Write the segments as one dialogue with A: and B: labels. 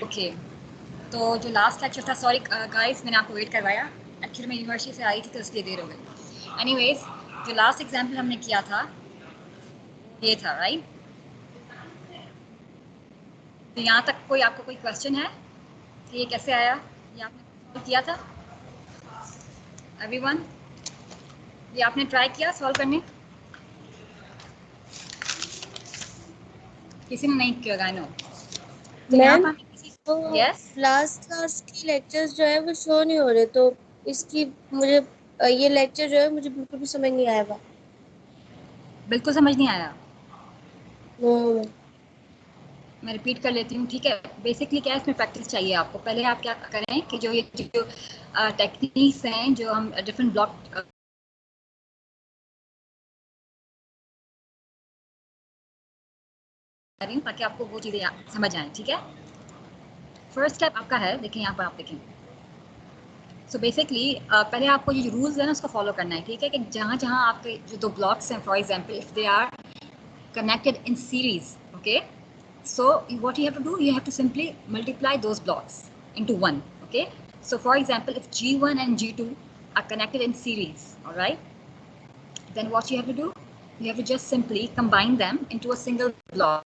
A: Okay, तो जो last lecture था, सॉरी गाइस मैंने आपको वेट करवाया, एक्चुअली मैं यूनिवर्सिटी से आई थी तो इसलिए देर हो गई। एनीवेज, जो लास्ट एग्जाम्पल हमने किया था ये था, राइट? तो यहाँ तक कोई आपको कोई क्वेश्चन है कि ये कैसे आया, ये आपने सॉल्व किया था एवरीवन? ये आपने ट्राई किया सॉल्व करने? किसी ने नहीं किया गाइनो? तो यहाँ
B: मैम
A: पर किसी
B: तो
A: यस
B: लास्ट क्लास की लेक्चर्स जो है वो शो नहीं हो रहे, तो इसकी मुझे ये लेक्चर जो है मुझे बिल्कुल भी समझ नहीं आएगा।
A: बिल्कुल समझ नहीं आया।
B: नो।
A: मैं रिपीट कर लेती हूँ, ठीक है? बेसिकली क्या है, इसमें प्रैक्टिस चाहिए आपको। पहले आप क्या करें कि जो टेक्निक्स हैं, जो हम डिफरेंट ब्लॉक रही हूँ ताकि आपको वो चीज़ें समझ आए, ठीक है? फर्स्ट स्टेप आपका है, देखें यहाँ पर, आप देखें। सो बेसिकली पहले आपको ये जो रूल्स है ना उसको फॉलो करना है, ठीक है? कि जहाँ जहाँ आपके जो दो ब्लॉक्स हैं, for example if they are connected in series, okay, so what you have to do, you have to simply multiply those blocks into one, okay? So for example, if G1 and G2 are connected in series, all right, then what you have to do, you have to just simply combine them into a single block.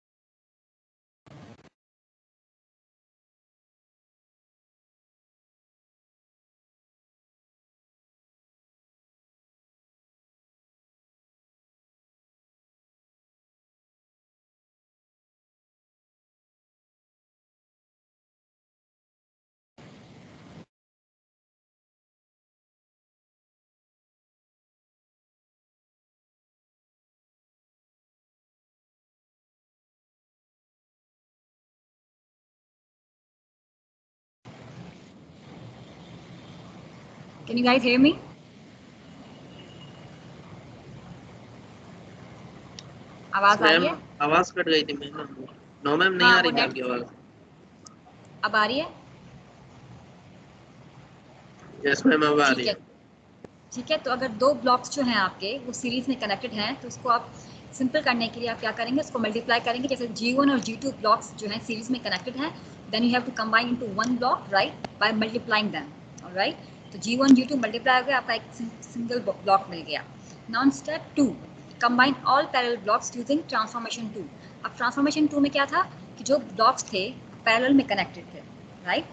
A: Can you guys hear me? आवाज आ रही है?
C: आवाज cut गई थी ma'am. No ma'am नहीं
A: हाँ,
C: आ
A: वो
C: रही
A: नेट
C: आपकी आवाज।
A: अब आ रही है?
C: यस मैम अब आ रही
A: ठीक है,
C: है।
A: ठीक है। तो अगर दो ब्लॉक्स जो हैं आपके वो सीरीज में कनेक्टेड हैं, तो उसको आप सिंपल करने के लिए आप क्या करेंगे, उसको मल्टीप्लाई करेंगे। जैसे G1 और G2 ब्लॉक्स जो हैं सीरीज में कनेक्टेड हैं, then you have to combine into one block, right, by multiplying them, alright? तो G1 G2 मल्टीप्लाई हो गया, आपका एक सिंगल ब्लॉक मिल गया। Now step 2, combine all parallel blocks using transformation 2। अब ट्रांसफॉर्मेशन 2 में क्या था कि जो ब्लॉक्स थे पैरेलल में कनेक्टेड थे, राइट?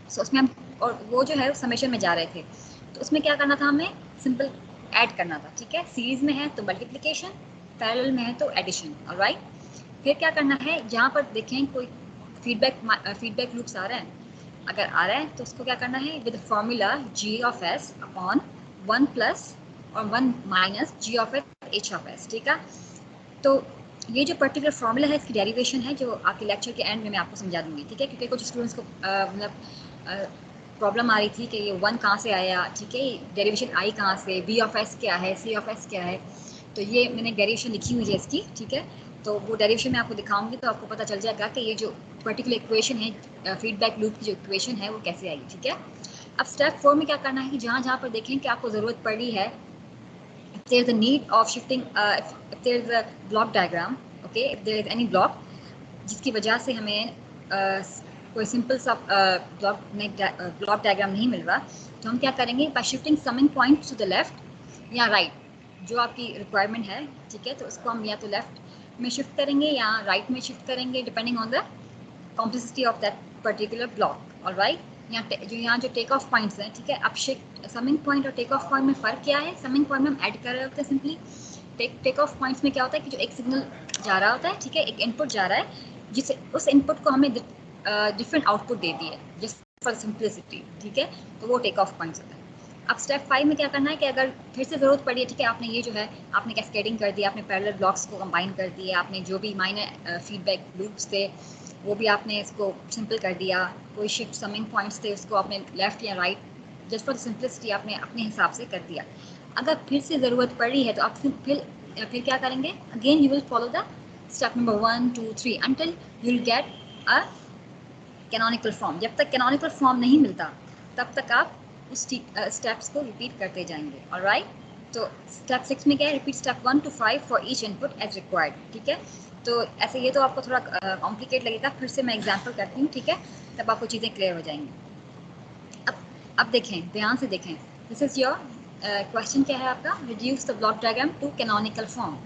A: सो उसमें हम, और वो जो है समेशन में जा रहे थे, तो उसमें क्या करना था, हमें सिंपल ऐड करना था, ठीक है? सीरीज में है तो मल्टीप्लिकेशन, पैरेलल में है तो एडिशन, ऑलराइट? फिर क्या करना है, जहाँ पर देखें कोई फीडबैक लूप्स आ रहे हैं, अगर आ रहा है तो उसको क्या करना है, with formula G of S upon 1 plus और 1 minus G of H of S, ठीक है? तो ये जो पर्टिकुलर फॉर्मूला है इसकी डेरिवेशन है जो आपके लेक्चर के एंड में मैं आपको समझा दूंगी, ठीक है? क्योंकि कुछ स्टूडेंट्स को मतलब प्रॉब्लम आ रही थी कि ये 1 कहाँ से आया, ठीक है? डेरिवेशन आई कहाँ से, बी ऑफ एस क्या है, सी ऑफ एस क्या है? तो ये मैंने डेरिवेशन लिखी हुई है इसकी, ठीक है? तो वो डेरिवेशन मैं आपको दिखाऊंगी तो आपको पता चल जाएगा कि ये जो पर्टिकुलर इक्वेशन है, फीडबैक लूप की जो इक्वेशन है वो कैसे आई, ठीक है? अब स्टेप 4 में क्या करना है कि जहाँ जहाँ पर देखें कि आपको ज़रूरत पड़ी है, if there is a need of shifting, if there is a block diagram, okay, if there is any block जिसकी वजह से हमें कोई सिंपल सा ब्लॉक डायग्राम नहीं मिल रहा, तो हम क्या करेंगे, bye shifting summing point two the left या राइट, जो आपकी रिक्वायरमेंट है, ठीक है? तो उसको हम या तो लेफ्ट में शिफ्ट करेंगे या राइट में शिफ्ट करेंगे, depending on the complexity of that particular block, alright? यहाँ जो टेक ऑफ पॉइंट्स हैं, ठीक है? अब समिंग पॉइंट और टेक ऑफ पॉइंट में फ़र्क क्या है? समिंग पॉइंट में हम ऐड कर रहे होते हैं सिंपली, टेक ऑफ पॉइंट्स में क्या होता है कि जो एक सिग्नल जा रहा होता है, ठीक है, एक इनपुट जा रहा है, जिससे उस इनपुट को हमें डिफरेंट आउटपुट देती है, जस्ट फॉर सिंप्लिसिटी, ठीक है? तो वो टेक ऑफ पॉइंट्स होता है। अब स्टेप 5 में क्या करना है कि अगर फिर से ज़रूरत पड़ी है, ठीक है, आपने ये जो है आपने कैस्केडिंग कर दिया, आपने पैरेलल ब्लॉक्स को कंबाइन कर दिया, आपने जो भी माइनर फीडबैक लूप्स थे वो भी आपने इसको सिंपल कर दिया, कोई शिफ्ट समिंग पॉइंट्स थे उसको आपने लेफ्ट या राइट, जस्ट फॉर सिंप्लिसिटी आपने अपने हिसाब से कर दिया। अगर फिर से ज़रूरत पड़ी है तो आप फिर क्या करेंगे, again you will follow the step number 1 2 3 until you will get a canonical form. जब तक कैनोनिकल फॉर्म नहीं मिलता तब तक आप उस स्टेप्स को रिपीट करते जाएंगे, ऑलराइट? तो स्टेप 6 में क्या है, repeat step 1 to 5 for each input as required, ठीक है? तो ऐसे ये तो आपको थोड़ा कॉम्प्लिकेट लगेगा, फिर से मैं एग्जांपल करती हूँ, ठीक है, तब आपको चीज़ें क्लियर हो जाएंगी। अब देखें, ध्यान से देखें, दिस इज योर क्वेश्चन क्या है आपका, reduce the block diagram to canonical form,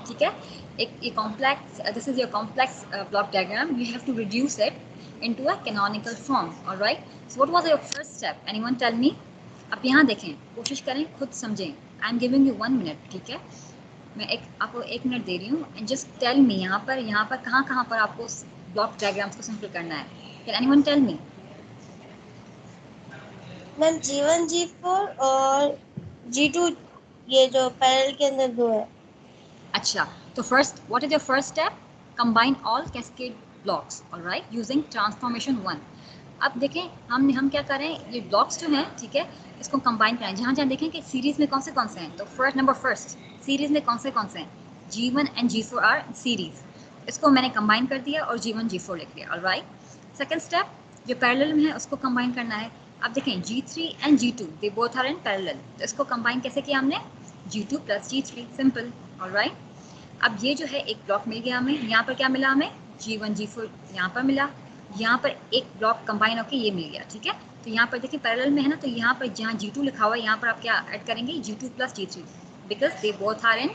A: ठीक है। एक ये complex, this is your complex block diagram, you have to reduce it into a canonical form, alright. So what was your first step, anyone tell me. अब यहाँ देखें, कोशिश करें, खुद समझें। I am giving you 1 minute, ठीक है, मैं आपको 1 मिनट दे रही हूँ, एंड जस्ट टेल मी यहाँ पर कहाँ पर आपको ब्लॉक डायग्राम्स को सिंपल करना है। Can anyone tell me?
B: Ma'am G1 G4 और G2, ये जो पैरेलल के अंदर दो है।
A: अच्छा, तो first, what is your first step? Combine all cascade blocks, alright, using transformation 1। अब देखें, हम क्या कर रहे हैं, ये ब्लॉक्स जो हैं, ठीक है, इसको कंबाइन करें। जहाँ जहाँ देखें कि सीरीज में कौन से हैं, तो फर्स्ट सीरीज में कौन से हैं, G1 and G4 R series, इसको मैंने कंबाइन कर दिया और G1 G4 लिख लिया, ऑलराइट। सेकंड स्टेप, जो पैरेलल में है उसको कंबाइन करना है। अब देखें, G3 and G2 they both are in parallel, तो इसको कंबाइन कैसे किया हमने, G2 plus G3, simple, alright. अब ये जो है एक ब्लॉक मिल गया हमें, यहाँ पर क्या मिला हमें, G1 G4 यहाँ पर मिला, यहाँ पर एक ब्लॉक कंबाइन होकर ये मिल गया, ठीक है। तो यहाँ पर देखिए पैरेलल में है ना, तो यहाँ पर जहाँ G2 लिखा हुआ है, यहाँ पर आप क्या ऐड करेंगे, G2 plus G3, because they both are in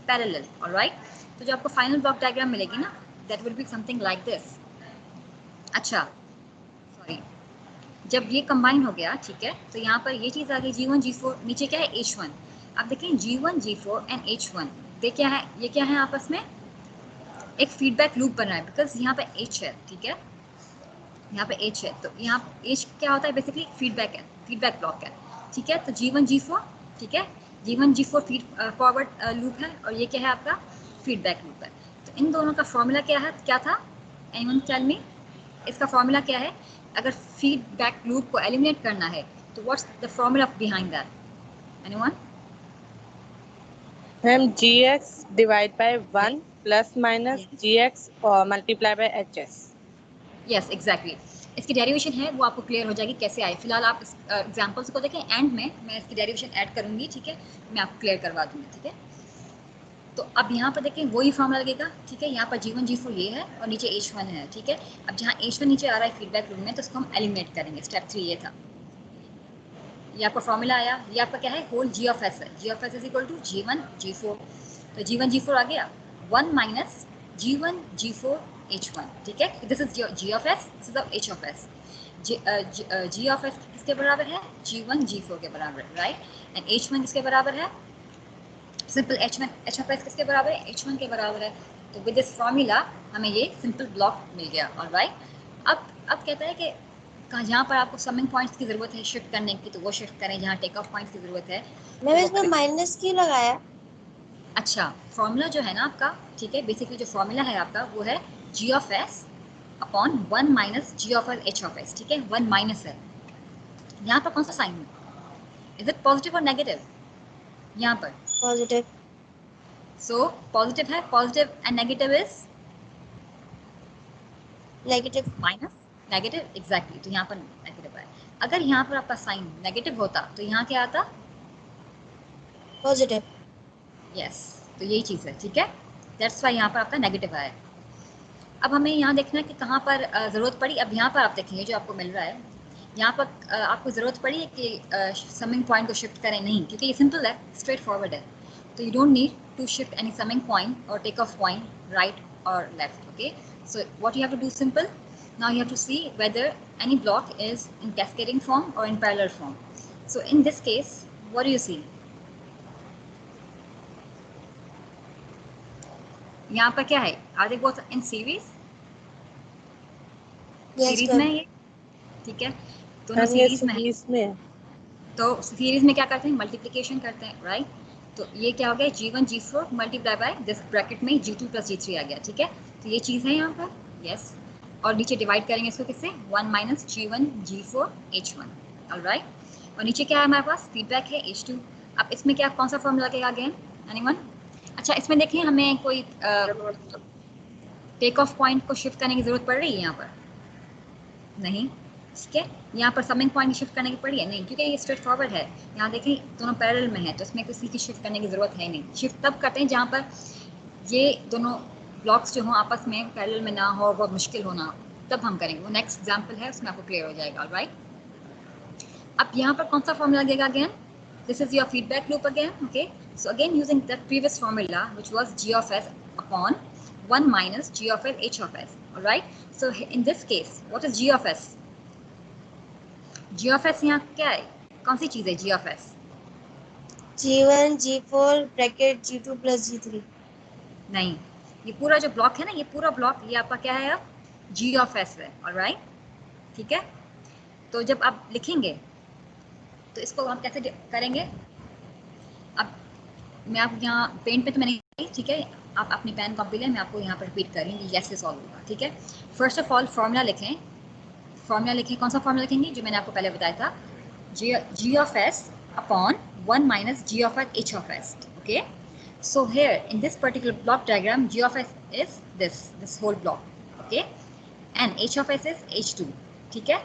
A: parallel, alright. तो जो आपको फाइनल ब्लॉक डायग्राम मिलेगी ना, that will be something like this. अच्छा, सॉरी, जब ये कंबाइन हो गया, ठीक है, तो यहाँ पर ये चीज़ आ गई G1 G4, नीचे क्या है, H1। अब देखें G1 G4 एंड H1, ये क्या है आपस में, एक फीडबैक लूप बन रहा है, बिकॉज यहाँ पे H है, ठीक है, यहाँ पे H है, तो यहाँ H क्या होता है, बेसिकली फीडबैक है, फीडबैक ब्लॉक है, ठीक है। तो G1 G4, ठीक है, G1 G4 feed forward loop है, और ये क्या है आपका, फीडबैक लूप है। तो इन दोनों का फॉर्मूला क्या था, एनीवन टेल मी, इसका फॉर्मूला क्या है, अगर फीडबैक लूप को एलिमिनेट करना है, तो what's the formula behind that, anyone?
D: Ma'am GX divide by 1 plus minus GX और multiply by HS।
A: Yes, exactly. इसकी डेरिवेशन है वो आपको क्लियर हो जाएगी कैसे आए। फिलहाल आप इस एग्जांपल्स को देखें, एंड में मैं इसकी डेरिवेशन ऐड करूंगी, ठीक है, मैं आपको क्लियर करवा दूंगी, ठीक है। तो अब यहाँ पर देखें, वही फॉर्मूला लगेगा, ठीक है, यहाँ पर G1 G4 ये है और नीचे H1 है, ठीक है। अब जहाँ H1 नीचे आ रहा है फीडबैक लूप में, तो उसको हम एलिमिनेट करेंगे, स्टेप 3 ये था। ये आपका फॉर्मूला आया, ये आपका क्या है, होल G ऑफ S है, G of S is equal to G1 G4, तो G1 G4 आ गया, 1 माइनस G1 G4 H1, ठीक है। This is G of S, this is H of S। G of S किसके बराबर है, G1 G4 के बराबर, राइट। एंड H1 किसके बराबर है, सिंपल H ऑफ S किसके बराबर है, H1 के बराबर है। तो विद दिस फॉर्मूला हमें ये सिंपल ब्लॉक मिल गया, ऑलराइट। अब कहता है कि जहाँ पर आपको समिंग पॉइंट्स की ज़रूरत है शिफ्ट करने की, तो वो शिफ्ट करें, जहाँ टेक ऑफ पॉइंट्स की ज़रूरत है।
B: मैम इसमें माइनस क्यों लगाया?
A: अच्छा, फॉर्मूला जो है ना आपका, ठीक है, बेसिकली जो फॉर्मूला है आपका वो है G of S upon 1 minus G of H of S, ठीक है, 1 माइनस है। यहाँ पर कौन सा साइन है, इज इट पॉजिटिव और नेगेटिव, यहाँ पर
B: पॉजिटिव।
A: सो पॉजिटिव है, positive and negative is
B: negative.
A: Minus, negative, exactly. तो यहाँ पर नेगेटिव है। अगर यहाँ पर आपका साइन नेगेटिव होता तो यहाँ क्या आता,
B: पॉजिटिव।
A: यस, तो यही चीज़ है, ठीक है, दैट्स वाई यहाँ पर आपका नेगेटिव आया। अब हमें यहाँ देखना है कि कहाँ पर ज़रूरत पड़ी। अब यहाँ पर आप देखेंगे जो आपको मिल रहा है, यहाँ पर आपको ज़रूरत पड़ी है कि समिंग पॉइंट को शिफ्ट करें, नहीं, क्योंकि ये सिंपल है, स्ट्रेट फॉरवर्ड है। तो you don't need to shift any summing point और टेक ऑफ पॉइंट राइट और left, okay. So what you have to do, simple, now you have to see whether any block is in cascading form or in parallel form. So in this case, what do you see? यहाँ पर क्या है, are they both in series? Series में ये, ठीक है, दोनों series में है। तो सीरीज में क्या करते हैं, मल्टीप्लिकेशन करते हैं, राइट। तो ये क्या हो गया, G1 G4 multiply by this bracket में G2 प्लस G3 आ गया, ठीक है। तो ये चीज़ है यहाँ पर, यस। और नीचे डिवाइड करेंगे इसको किससे, 1 minus G1 G4 H1, alright. और नीचे क्या है हमारे पास, फीडबैक है H2। अब इसमें क्या, कौन सा फॉर्मूला लगेगा अगेन, एनीवन? अच्छा, इसमें देखिए हमें कोई टेक ऑफ पॉइंट को शिफ्ट करने की जरूरत पड़ रही है यहाँ पर, नहीं, ठीक है। यहाँ पर समिंग पॉइंट शिफ्ट करने की पड़ी है, नहीं, क्योंकि ये स्ट्रेट फॉरवर्ड है। यहाँ देखिए दोनों पैरेलल में है, तो इसमें किसी की शिफ्ट करने की जरूरत है नहीं। शिफ्ट तब करते हैं जहाँ पर ये दोनों ब्लॉक्स जो हों आपस में पैरेलल में ना हो, बहुत मुश्किल हो ना, तब हम करेंगे। वो नेक्स्ट एग्जाम्पल है, उसमें आपको क्लियर हो जाएगा। ऑलराइट, अब यहाँ पर कौन सा फॉर्मूला लगेगा? Again this is your feedback loop again. Okay, so again using the previous formula, which was g of s upon 1 minus g of s h of s. All right, so in this case what is g of s? g of s यहाँ क्या है, कौन सी चीज है g of s?
B: G1 G4 bracket G2 plus G3।
A: नहीं, ये पूरा जो ब्लॉक है ना, ये पूरा ब्लॉक ये आपका क्या है? अब g of s है। ऑलराइट, ठीक है, तो जब आप लिखेंगे तो इसको हम कैसे करेंगे? अब मैं आप यहाँ पेन पे तो मैंने, ठीक है, आप अपनी पेन कॉपी लें, मैं आपको यहाँ पर रिपीट कर रही हूँ, ऐसे सॉल्व होगा। ठीक है, फर्स्ट ऑफ ऑल फॉर्मूला लिखें। फॉर्मूला लिखें, कौन सा फॉर्मूला लिखेंगे? जो मैंने आपको पहले बताया था, G of S upon 1 minus G of H of S. Okay, so here in this particular block diagram G of S is this whole block, okay, and H of S is H2। ठीक है,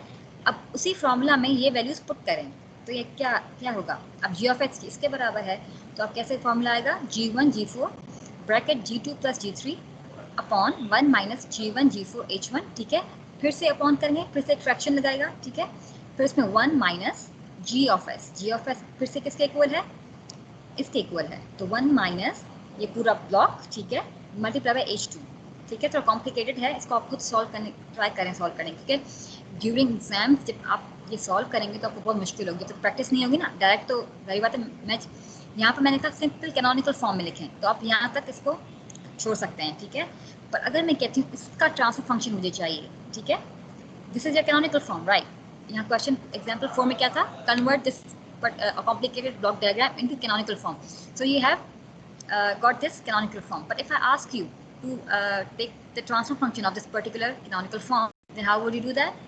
A: अब उसी formula में ये values put करें तो ये क्या क्या होगा? अब जी ऑफ एच इसके बराबर है, तो अब कैसे फॉर्मूला आएगा? G1 G4 bracket G2 plus G3 upon 1 minus G1 G4 H1। ठीक है, फिर से अपॉन करेंगे, फिर से एक फ्रैक्शन लगाएगा। ठीक है, फिर इसमें 1 माइनस जी ऑफ एस फिर से किसके इक्वल है? इसके इक्वल है, तो 1 माइनस ये पूरा ब्लॉक, ठीक है, मल्टीप्लाई बाय H2। ठीक है, थोड़ा कॉम्प्लिकेटेड है, इसको आप खुद सॉल्व करने ट्राई करें, सॉल्व करें, ठीक है। ड्यूरिंग एग्जाम जब आप ये सॉल्व करेंगे तो आपको बहुत मुश्किल होगी, तो प्रैक्टिस नहीं होगी ना डायरेक्ट, तो वही बात है। मैं यहाँ पर मैंने कहा सिंपल कैनोनिकल फॉर्म में लिखें, तो आप यहाँ तक इसको छोड़ सकते हैं। ठीक है, पर अगर मैं कहती हूँ इसका ट्रांसफर फंक्शन मुझे चाहिए, ठीक है, this is your canonical form, right. यहाँ क्वेश्चन एग्जाम्पल 4 में क्या था? Convert this a complicated block diagram into canonical form. So you have got this canonical form. But if I ask you to take the transfer function of this particular canonical form, then how would you do that?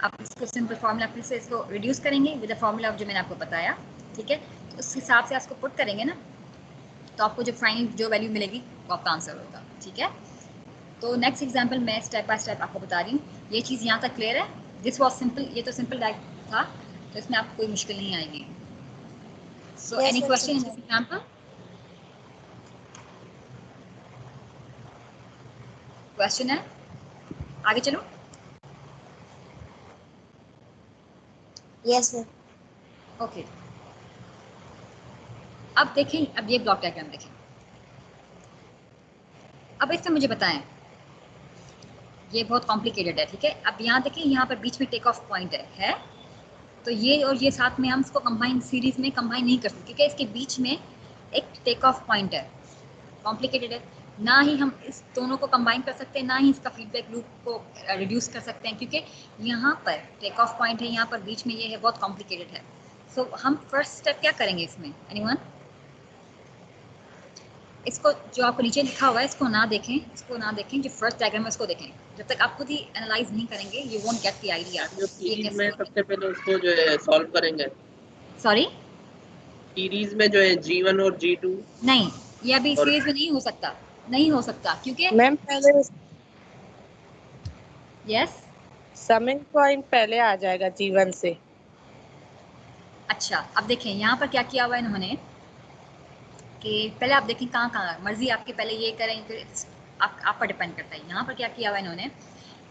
A: आप इसको simple formula फिर से इसको reduce करेंगे with the formula जो मैंने आपको बताया। ठीक है, तो उस हिसाब से इसको पुट करेंगे ना, तो आपको जो फाइनल जो वैल्यू मिलेगी वो आपका आंसर होगा। ठीक है, तो नेक्स्ट एग्जाम्पल मैं स्टेप बाय स्टेप आपको बता रही हूँ। ये चीज़ यहाँ तक क्लियर है? दिस वॉज सिंपल, ये तो सिंपल डाइट था, तो इसमें आपको कोई मुश्किल नहीं आएगी। So
B: Yes,
A: any
B: sir,
A: question in
B: sir.
A: this example? Question है, आगे चलो।
B: Yes, sir.
A: ओके, अब देखें, अब ये ब्लॉक डायग्राम देखें। अब इसमें मुझे बताएं, ये बहुत कॉम्प्लिकेटेड है। ठीक है, अब यहाँ देखें, यहाँ पर बीच में टेक ऑफ पॉइंट है, तो ये और ये साथ में हम इसको कंबाइन सीरीज में कंबाइन नहीं कर सकते, क्योंकि इसके बीच में एक टेक ऑफ पॉइंट है, कॉम्प्लिकेटेड है। ना ही हम इस दोनों को कंबाइन कर सकते हैं, ना ही इसका फीडबैक लूप को रिड्यूस कर सकते हैं, क्योंकि यहाँ पर टेक ऑफ पॉइंट है, यहाँ पर बीच में ये है, बहुत कॉम्प्लिकेटेड है। सो हम फर्स्ट स्टेप क्या करेंगे इसमें? एनीवन? इसको जो आपको नीचे लिखा हुआ है इसको ना देखें, इसको ना देखें, जो फर्स्ट डायग्राम है उसको देखें। जब तक आप खुद ही एनालाइज नहीं करेंगे, you won't get the idea.
C: जो सीरीज में सबसे पहले उसको जो है सॉल्व करेंगे।
A: सॉरी,
C: सीरीज में जो है G1 और G2
A: नहीं, ये अभी
C: और
A: सीरीज में नहीं हो सकता, नहीं हो सकता, क्योंकि
D: मैम पहले
A: यस,
D: समिंग पॉइंट पहले आ जाएगा G1 से।
A: अच्छा, अब देखें यहाँ पर क्या किया हुआ है इन्होंने कि पहले आप देखें कहाँ कहाँ मर्जी आपके, पहले ये करें, फिर आप पर डिपेंड करता है। यहाँ पर क्या किया हुआ है इन्होंने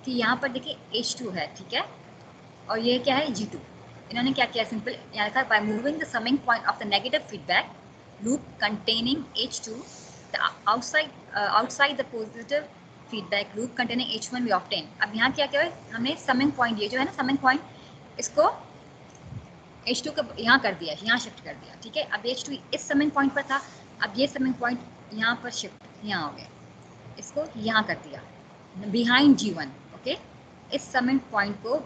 A: कि यहाँ पर देखिए H2 है, ठीक है, और ये क्या है G2। इन्होंने क्या किया? सिंपल यहाँ लिखा, by moving the summing point of the negative feedback loop containing H2 outside the positive feedback loop containing H1 we obtain। अब यहाँ क्या किया है हमने? समिंग पॉइंट, ये जो है ना समिंग पॉइंट, इसको H2 को यहाँ कर दिया, यहाँ शिफ्ट कर दिया। ठीक है, अब H2 इस समिंग पॉइंट पर था, अब ये समिंग पॉइंट यहाँ पर शिफ्ट यहाँ हो गया, इसको यहाँ कर दिया बिहाइंड G1। ओके, इस समिंग पॉइंट को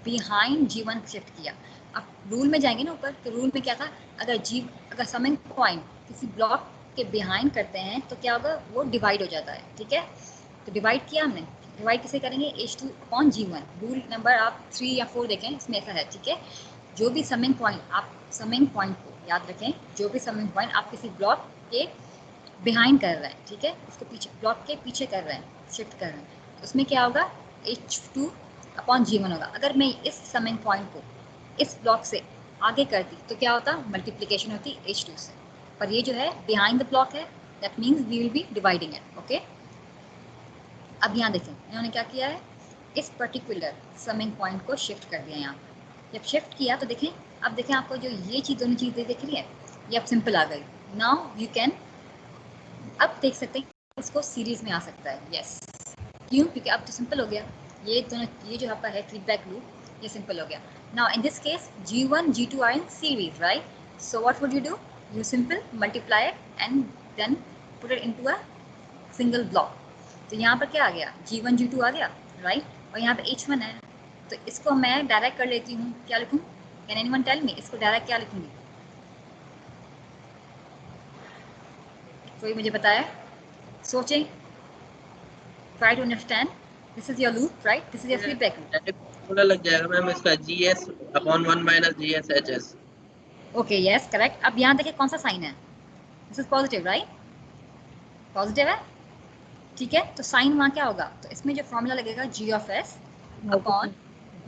A: बिहाइंड G1 शिफ्ट किया। अब रूल में जाएंगे ना ऊपर, तो रूल में क्या था? अगर समिंग पॉइंट किसी ब्लॉक के बिहाइंड करते हैं तो क्या होगा? वो डिवाइड हो जाता है। ठीक है, तो डिवाइड किया हमने, डिवाइड किसे करेंगे? H2 upon G1। Rule number आप 3 या 4 देखें, इसमें ऐसा है। ठीक है, जो भी समिंग पॉइंट, आप समिंग पॉइंट को याद रखें, जो भी समिंग पॉइंट आप किसी ब्लॉक के बिहाइंड कर रहे हैं, ठीक है, उसको पीछे, ब्लॉक के पीछे कर रहे हैं, शिफ्ट कर रहे हैं, तो उसमें क्या होगा? H2 अपॉन G1 होगा। अगर मैं इस समिंग पॉइंट को इस ब्लॉक से आगे करती तो क्या होता? मल्टीप्लिकेशन होती H2 से, पर ये जो है बिहाइंड द ब्लॉक है, that means we will be dividing it. Okay, अब यहाँ देखें इन्होंने क्या किया है, इस पर्टिकुलर समिंग पॉइंट को शिफ्ट कर दिया यहाँ पर। जब शिफ्ट किया तो देखें, अब देखें आपको जो ये चीज़ दोनों चीज़ें दिख रही है ये अब सिंपल आ गई। नाउ यू कैन अब देख सकते हैं इसको सीरीज में आ सकता है। यस, क्यों? क्योंकि अब तो सिंपल हो गया, ये दोनों ये जो आपका है फीडबैक लूप ये सिंपल हो गया। Now in this case G1 G2 are in series, right? So what would you do? You simple multiply it and then put it into a single block. तो यहाँ पर क्या आ गया, G1 G2 आ गया, right? और यहाँ पे H1 है, तो इसको मैं डायरेक्ट कर लेती हूँ। क्या लिखूँ? कैन एनीवन टेल मी इसको डायरेक्ट क्या लिखूँगी? कोई मुझे बताए? सोचें, try to understand. This is your loop, right? This is your feedback loop.
C: Formula लग जाएगा मैम इसका GS upon 1 minus GS HS।
A: Okay, yes correct. अब यहाँ देखिए कौन सा साइन है, this is positive, right? Positive है, ठीक है। तो साइन वहाँ क्या होगा, तो इसमें जो फॉर्मूला लगेगा G of S upon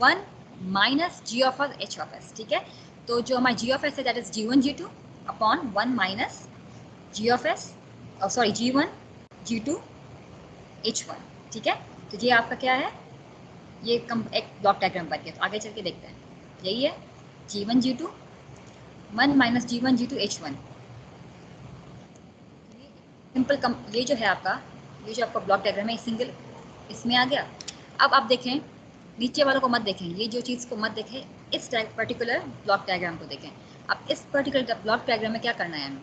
A: 1 minus G of H of S, ठीक है। तो जो हमारा G ऑफ S है that is G1 G2 upon 1 minus G of S, sorry G1 G2 H1, ठीक है। तो ये आपका क्या है, ये एक ब्लॉक डायग्राम बन गया। तो आगे चल के देखते हैं, यही है G1 G2 1 minus G1 G2 H1, simple ये जो है आपका, ये जो आपका ब्लॉक डायग्राम है सिंगल इसमें आ गया। अब आप देखें नीचे वालों को मत देखें, ये जो चीज़ को मत देखें, इस पर्टिकुलर ब्लॉक डायग्राम को देखें। अब इस पर्टिकुलर ब्लॉक डायग्राम में क्या करना है हमें,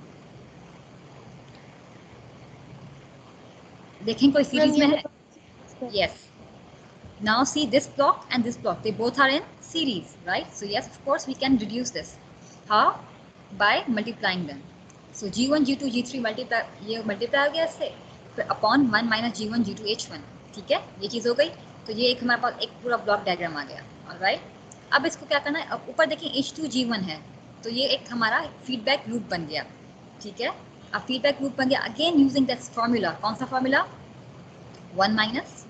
A: देखें कोई सीरीज में है। Yes, now see this block and this block, they both are in series, right? So yes, of course we can reduce this. How? By multiplying them. So G1 G2 G3 multiply, ये multiply हो गया इससे, फिर upon 1 minus G1 G2 H1, ठीक है, ये चीज़ हो गई। तो ये एक हमारे पास एक पूरा ब्लॉक डायग्राम आ गया, ऑलराइट। अब इसको क्या करना है, अब ऊपर देखें H2 G1 है, तो ये एक हमारा फीडबैक लूप बन गया, ठीक है। अब फीडबैक लूप बन गया अगेन यूजिंग दिस फॉर्मूला। कौन सा formula? 1 minus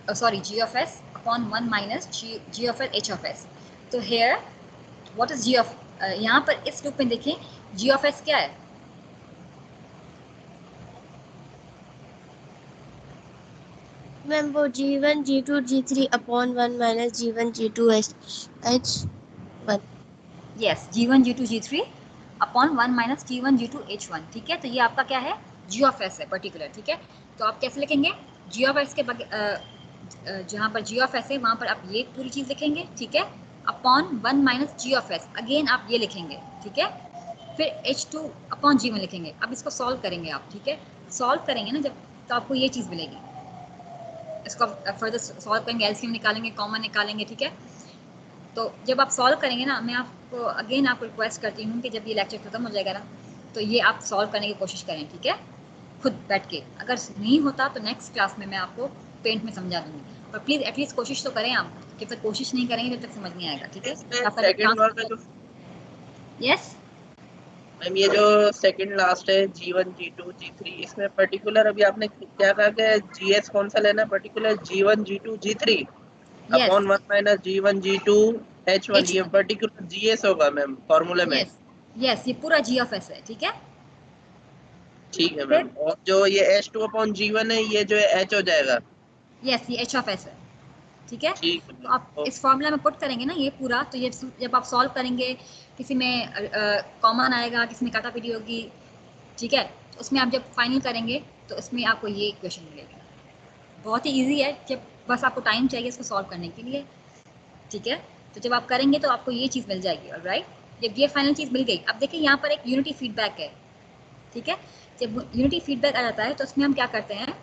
A: sorry G of S upon 1 minus G of H of S. तो here what is G of यहाँ पर इस लूप में देखें G of S क्या है,
B: मैम वो G1 G2 G3 upon 1 minus G1 G2 H1।
A: Yes, G1 G2 G3 upon 1 minus G1 G2 H1, ठीक है। तो ये आपका क्या है, G of S है पर्टिकुलर, ठीक है। तो आप कैसे लिखेंगे, G of S के जहाँ पर G of S है वहाँ पर आप ये पूरी चीज़ लिखेंगे, ठीक है, upon 1 minus G of S, again आप ये लिखेंगे, ठीक है। फिर H2 अपॉन G1 लिखेंगे। अब इसको सॉल्व करेंगे आप, ठीक है। सॉल्व करेंगे ना जब, तो आपको ये चीज़ मिलेगी। इसको फर्दर सॉल्व करेंगे, एलसीएम निकालेंगे, कॉमन निकालेंगे, ठीक है। तो जब आप सॉल्व करेंगे ना, मैं आपको अगेन आपको रिक्वेस्ट करती हूँ कि जब ये लेक्चर खत्म हो जाएगा ना, तो ये आप सॉल्व करने की कोशिश करें, ठीक है, खुद बैठ के। अगर नहीं होता तो नेक्स्ट क्लास में मैं आपको पेंट में समझा दूंगी, पर प्लीज़ एटलीस्ट कोशिश तो करें आप। जब तक कोशिश नहीं करेंगे तब तक समझ नहीं आएगा, ठीक है। यस
C: मैम ये जो सेकंड लास्ट है G1 G2 G3, इसमें पर्टिकुलर अभी आपने क्या कहा कि GS कौन सा लेना है, particular G1 G2 G3 upon 1 minus G1 G2 H1, ये पर्टिकुलर GS होगा मैम फॉर्मूले में।
A: यस, ये पूरा G of S है, ठीक है।
C: ठीक है मैम, और जो ये H2 अपॉन G1 है ये जो है H हो जाएगा।
A: यस, ये H of S है, ठीक है।
C: ठीक है,
A: तो आप इस फॉर्मूला में पुट करेंगे ना ये पूरा, तो ये जब आप सॉल्व करेंगे किसी में कॉमन आएगा, किसी में काटापीटी होगी, ठीक है, तो उसमें आप जब फाइनल करेंगे तो उसमें आपको ये इक्वेशन मिलेगी। बहुत ही इजी है, जब बस आपको टाइम चाहिए इसको सॉल्व करने के लिए, ठीक है। तो जब आप करेंगे तो आपको ये चीज़ मिल जाएगी, ऑलराइट। जब ये फाइनल चीज़ मिल गई, अब देखिए यहाँ पर एक यूनिटी फीडबैक है, ठीक है। जब यूनिटी फीडबैक आ जाता है तो उसमें हम क्या करते हैं,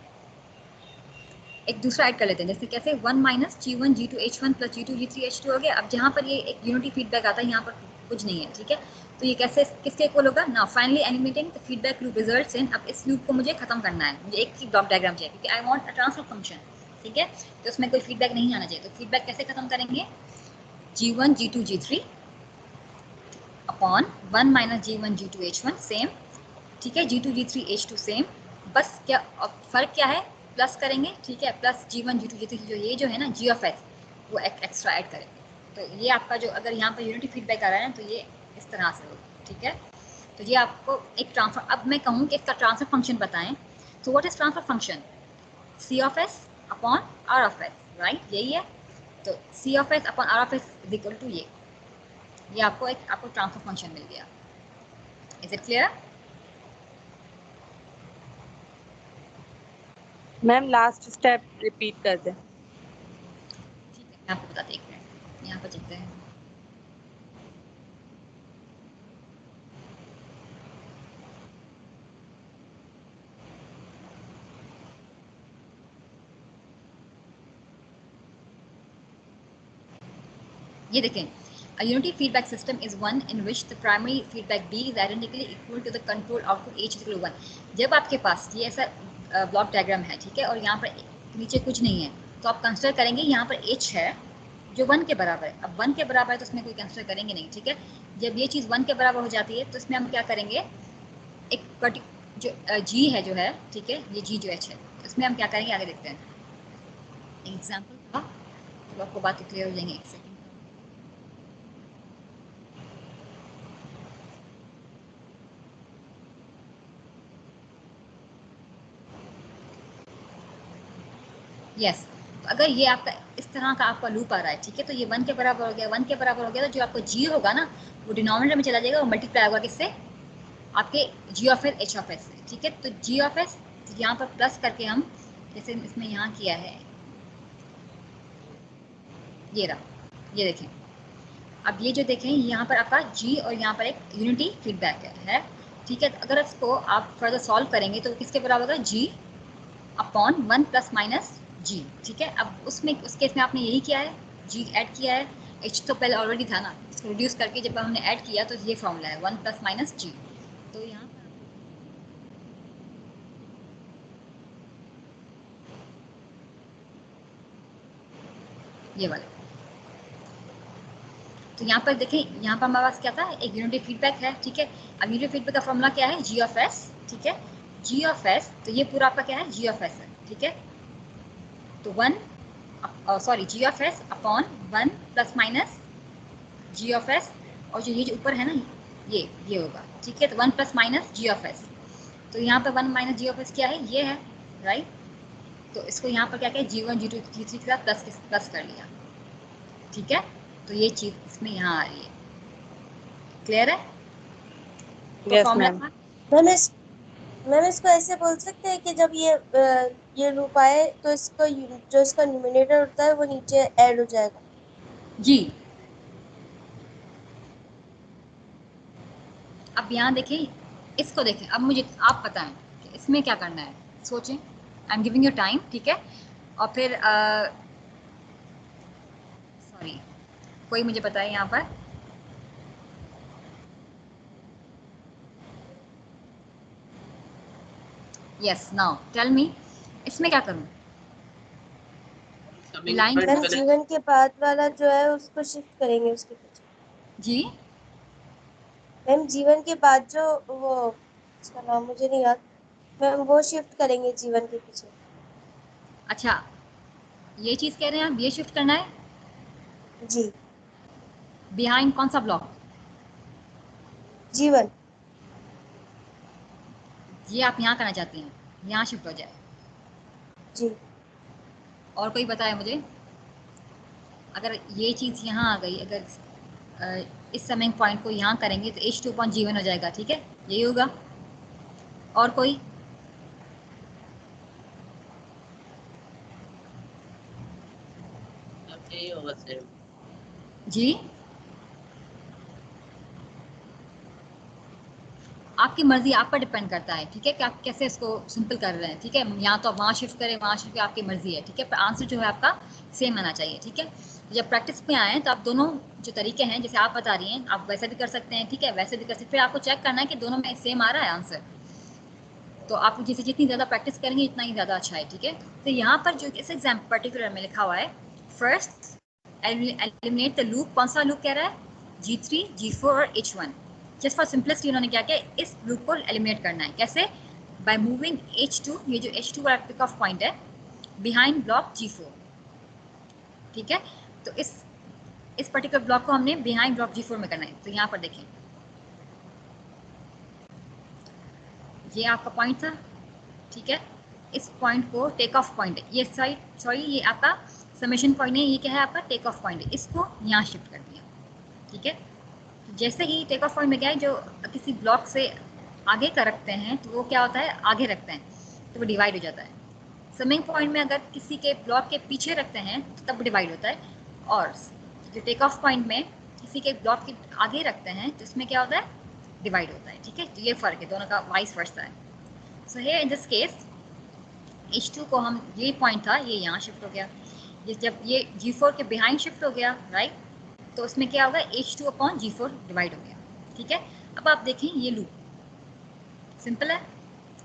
A: एक दूसरा ऐड कर लेते हैं। जैसे कैसे, 1 minus G1 G2 H1 plus G2 G3 H2 हो गया। अब जहाँ पर ये एक यूनिटी फीडबैक आता है, यहाँ पर कुछ नहीं है, ठीक है। तो ये कैसे किसके इक्वल होगा ना, finally eliminating the feedback loop results in. अब इस लूप को मुझे खत्म करना है, मुझे एक ही ब्लॉक डायग्राम चाहिए क्योंकि I want a transfer function, ठीक है। तो उसमें कोई फीडबैक नहीं आना चाहिए। तो फीडबैक कैसे खत्म करेंगे, G1 G2 G3 upon 1 minus G1 G2 H1 same, ठीक है, G2 G3 H2 सेम। बस क्या फ़र्क क्या है, प्लस करेंगे, ठीक है, प्लस G1 G2 G3 जो ये जो है ना G of S वो एक्स्ट्रा ऐड करेंगे। तो ये आपका जो अगर यहाँ पर यूनिटी फीडबैक आ रहा है ना, तो ये इस तरह से होगा, ठीक है। तो ये आपको एक ट्रांसफर, अब मैं कहूँ कि इसका ट्रांसफर फंक्शन बताएं, तो what is transfer function, C of S upon R of S, right, यही है। तो C of S upon R of S is equal to ये आपको ट्रांसफर फंक्शन मिल गया। Is it clear?
D: Ma'am last step repeat कर दें।
A: ठीक है, मैं आपको बताते एक मिनट, यहाँ पर चलते हैं। ये देखें, a unity feedback system is one in which the primary feedback B is identically equal to the control output H equal to 1। जब आपके पास ये ऐसा ब्लॉक डायग्राम है, ठीक है, और यहाँ पर नीचे कुछ नहीं है, तो आप कंसिडर करेंगे यहाँ पर H है जो 1 के बराबर है। अब 1 के बराबर है तो उसमें कोई कंसिडर करेंगे नहीं, ठीक है। जब ये चीज़ 1 के बराबर हो जाती है तो इसमें हम क्या करेंगे, एक जो G है जो है, ठीक है, ये G जो H है, इसमें हम क्या करेंगे आगे देखते हैं। एग्जाम्पल था तो आपको बात क्लियर हो जाएंगे। एक सेकेंड, यस। तो अगर ये आपका इस तरह का आपका लूप आ रहा है, ठीक है, तो ये 1 के बराबर हो गया, 1 के बराबर हो गया, तो जो आपको जी होगा ना वो डिनोमिनेटर में चला जाएगा और मल्टीप्लाई होगा किससे, आपके G of S H of S से, ठीक है। तो जी ऑफ एस यहाँ पर प्लस करके हम जैसे इसमें यहाँ किया है, ये रहा, ये देखें। अब ये जो देखें यहाँ पर आपका जी और यहाँ पर एक यूनिटी फीडबैक है, ठीक है। अगर इसको आप फर्दर सॉल्व करेंगे तो किसके बराबर होगा, जी अपॉन 1 प्लस माइनस जी, ठीक है। अब उसमें उस केस में आपने यही किया है, जी ऐड किया है, एच तो पहले ऑलरेडी था ना, इसको रिड्यूस करके जब हमने ऐड किया तो ये फॉर्मूला है 1 प्लस माइनस जी। तो यहाँ ये वाला, तो यहाँ पर देखें, यहाँ पर हमारे पास क्या था, एक यूनिटी फीडबैक है, ठीक है। अब यूनिटी फीडबैक का फॉर्मूला क्या है, जी ऑफ एस, ठीक है, जी ऑफ एस। तो ये पूरा आपका क्या है, जी ऑफ एस है, ठीक है। तो 1 sorry G of S upon 1 plus minus G of S, और जो ये जो ऊपर है ना ये होगा, ठीक है। तो 1 plus minus G of S, तो यहाँ पर 1 माइनस जी ऑफ एस क्या है, ये है, राइट। तो इसको यहाँ पर क्या क्या जी1 जी2 जी3 के साथ प्लस कर लिया, ठीक है। तो ये चीज़ इसमें यहाँ आ रही है, क्लियर है? तो
D: यस
A: फॉर्मूला
D: मैम।
A: था,
B: मैम इसको ऐसे बोल सकते हैं कि जब ये लूप आए तो इसका जो इसका न्यूमरेटर होता है वो नीचे ऐड हो जाएगा।
A: जी। अब यहाँ देखें, इसको देखें, अब मुझे आप बताएं कि इसमें क्या करना है, सोचें। आई एम गिविंग यू टाइम, ठीक है। और फिर सॉरी, कोई मुझे बताए यहाँ पर, यस नाउ टेल मी, इसमें क्या करूँ,
C: समिंग
A: लाइन
B: मैम
C: पहले
B: जीवन के बाद वाला जो है उसको शिफ्ट करेंगे उसके पीछे।
A: जी।
B: मैम जीवन के बाद जो वो, उसका नाम मुझे नहीं याद, मैम वो शिफ्ट करेंगे जीवन के पीछे।
A: अच्छा, ये चीज़ कह रहे हैं आप, ये शिफ्ट करना है
B: जी।
A: बिहाइंड कौन सा ब्लॉक,
B: जीवन।
A: ये आप यहाँ करना चाहती हैं, यहाँ शिफ्ट हो जाए।
B: जी।
A: और कोई बताए मुझे, अगर ये चीज़ यहाँ आ गई, अगर इस समय पॉइंट को यहाँ करेंगे तो H2 अपॉन G1 हो जाएगा, ठीक है, यही होगा। और कोई,
C: यही होगा सेम।
A: जी आपकी मर्जी, आप पर डिपेंड करता है, ठीक है, कि आप कैसे इसको सिंपल कर रहे हैं, ठीक है। यहाँ तो आप वहाँ शिफ्ट करें, वहाँ शिफ्ट, आपकी मर्जी है, ठीक है, पर आंसर जो है आपका सेम आना चाहिए, ठीक है। जब प्रैक्टिस में आए तो आप दोनों जो तरीके हैं, जैसे आप बता रही हैं, आप वैसे भी कर सकते हैं, ठीक है, वैसे भी कर सकते हैं, फिर आपको चेक करना है कि दोनों में सेम आ रहा है आंसर। तो आप जैसे जितनी ज़्यादा प्रैक्टिस करेंगे इतना ही ज़्यादा अच्छा है, ठीक है। तो यहाँ पर जो इस एग्जाम पर्टिकुलर में लिखा हुआ है, फर्स्ट एलिमिनेट द लूप, कौन सा लूप कह रहा है, G3 G4 और H1। जस्ट फॉर सिंपलिसिटी उन्होंने क्या किया, इस लूप को एलिमिनेट करना है, कैसे, बाय मूविंग H2, ये जो H2 वाला पिक ऑफ पॉइंट है, बिहाइंड ब्लॉक G4, ठीक है। तो इस पर्टिकुलर ब्लॉक को हमने बिहाइंड ब्लॉक G4 में करना है। तो यहाँ पर देखें, ये आपका पॉइंट था, ठीक है, इस पॉइंट को टेक ऑफ पॉइंट है, ये सॉरी ये आपका समेशन पॉइंट है, ये क्या है आपका टेक ऑफ पॉइंट है, इसको यहाँ शिफ्ट कर दिया, ठीक है। जैसे ही टेक ऑफ पॉइंट में क्या है, जो किसी ब्लॉक से आगे का रखते हैं तो वो क्या होता है, आगे रखते हैं तो वो डिवाइड हो जाता है। समिंग पॉइंट में अगर किसी के ब्लॉक के पीछे रखते हैं तो तब डिवाइड होता है, और जो टेक ऑफ पॉइंट में किसी के ब्लॉक के आगे रखते हैं तो इसमें क्या होता है, डिवाइड होता है, ठीक है। तो ये फ़र्क है, दोनों का वाइस वर्सा है। सो here in this case H2 को हम, ये पॉइंट था ये यहाँ शिफ्ट हो गया, ये जब ये G4 के बिहाइंड शिफ्ट हो गया राइट, तो उसमें क्या होगा, H2 अपॉन G4 डिवाइड हो गया, ठीक है। अब आप देखें ये लूप सिंपल है,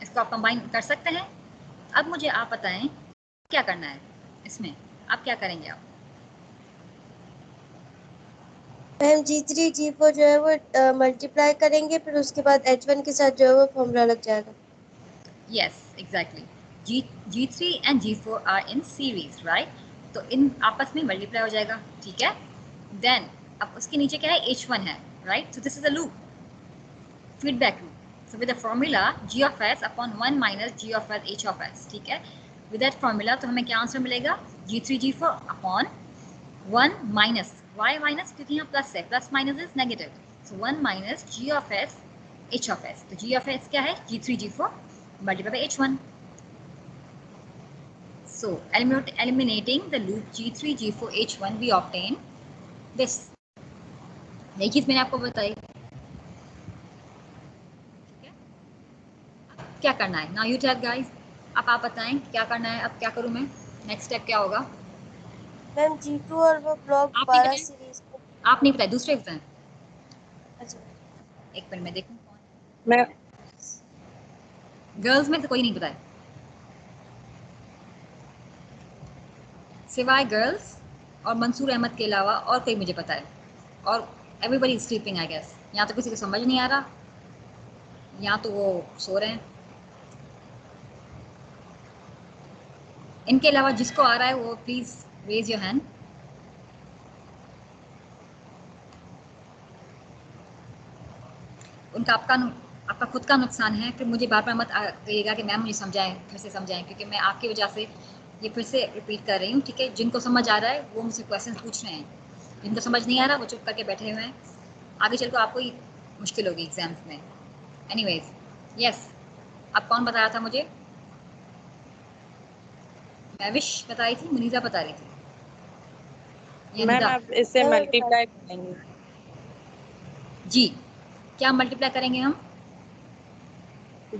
A: इसको आप कंबाइन कर सकते हैं। अब मुझे आप बताएं क्या करना है इसमें, आप क्या करेंगे आप?
B: मैम G3 G4 जो है वो मल्टीप्लाई करेंगे, फिर उसके बाद H1 के साथ जो है वो फॉर्मूला लग जाएगा।
A: Yes exactly, G3 and G4 are in series right, तो इन आपस में मल्टीप्लाई हो जाएगा, ठीक है। देन अब उसके नीचे क्या है, H1 है right, so this is a loop, feedback loop. So with the formula g of s upon 1 minus g of s h of s, ठीक है। With that formula तो हमें क्या आंसर मिलेगा, G3 G4 upon 1 minus, why minus, क्योंकि यहाँ plus है, plus minus is negative, so 1 minus g of s h of s, तो g of s क्या है, G3 G4 multiplied by h1. So eliminating the loop G3 G4 h1 we obtain this, यही चीज मैंने आपको बताई, क्या करना है। नाउ यू टेल गाइस, अब आप बताएं क्या करना है, अब क्या करूं मैं, नेक्स्ट स्टेप क्या होगा?
B: मैम G2 और वो ब्लॉक
A: आप नहीं
B: 12
A: बताएं,
B: सीरीज में।
A: आप नहीं बताए, दूसरे बताएं।
B: अच्छा
A: एक मिनट में देखूं कौन,
D: मैं
A: गर्ल्स में तो कोई नहीं बताए, सिवाय गर्ल्स और मंसूर अहमद के अलावा और कोई मुझे पता है, और everybody is sleeping I guess, यहाँ तो किसी को समझ नहीं आ रहा, यहाँ तो वो सो रहे हैं। इनके अलावा जिसको आ रहा है वो प्लीज रेज योर हैंड। उनका आपका खुद का नुकसान है, फिर मुझे बार बार मत कहिएगा कि मैम मुझे समझाएं, फिर से समझाएं, क्योंकि मैं आपकी वजह से ये फिर से रिपीट कर रही हूँ, ठीक है। जिनको समझ आ रहा है वो मुझसे क्वेश्चन पूछ रहे हैं, जिनको समझ नहीं आ रहा वो चुप करके बैठे हुए हैं, आगे चल कर आपको ही मुश्किल होगी एग्जाम्स में। एनीवेज यस, अब कौन बता रहा था मुझे, मैविश बताई थी, मुनीजा बता रही थी, या
D: मैम
A: निदा?
D: आप इसे मल्टीप्लाई करेंगे,
A: जी, क्या मल्टीप्लाई करेंगे हम?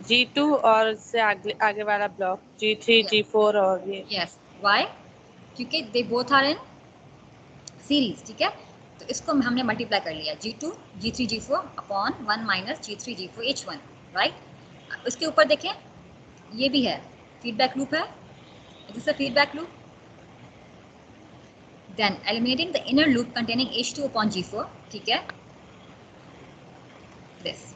D: G2 और इससे आगे वाला ब्लॉक G3 G4 और ये
A: यस, वाई, क्योंकि they both are in series, ठीक है। तो इसको हमने मल्टीप्लाई कर लिया, G2 G3 G4 upon 1 minus G3 G4 H1 right. उसके ऊपर देखें ये भी है, फीडबैक लूप है, this is a feedback loop. Then eliminating the inner loop containing H2 upon G4, ठीक है। दिस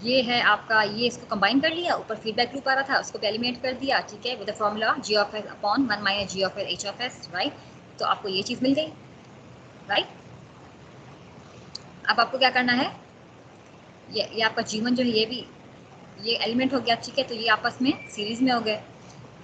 A: ये है आपका, ये इसको कंबाइन कर लिया, ऊपर फीडबैक लूप आ रहा था उसको भी एलिमिनेट कर दिया, ठीक है, with the formula g of s upon 1 minus g of s h of s right. तो आपको ये चीज़ मिल गई राइट। अब आपको क्या करना है, ये आपका G1 जो है ये भी ये एलिमेंट हो गया, ठीक है। तो ये आपस में सीरीज में हो गए।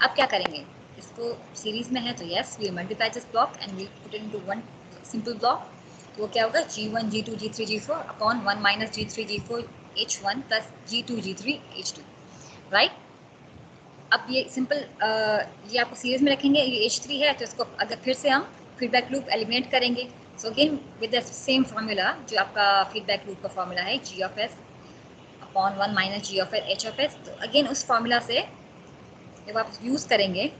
A: अब क्या करेंगे, इसको सीरीज में है तो yes we multiply this block and we put into one simple block, तो वो क्या होगा, G1 G2 G3 G4 upon 1 minus G3 G4 H1 plus G2 G3 H2 right. अब ये सिंपल ये आपको सीरीज में रखेंगे, ये H3 है तो इसको अगर फिर से हम फीडबैक लूप एलिमिनेट करेंगे, so again with the same formula जो आपका फीडबैक लूप का फार्मूला है g of s upon 1 minus g of s h of s, तो अगेन उस फार्मूला से जब आप यूज़ करेंगे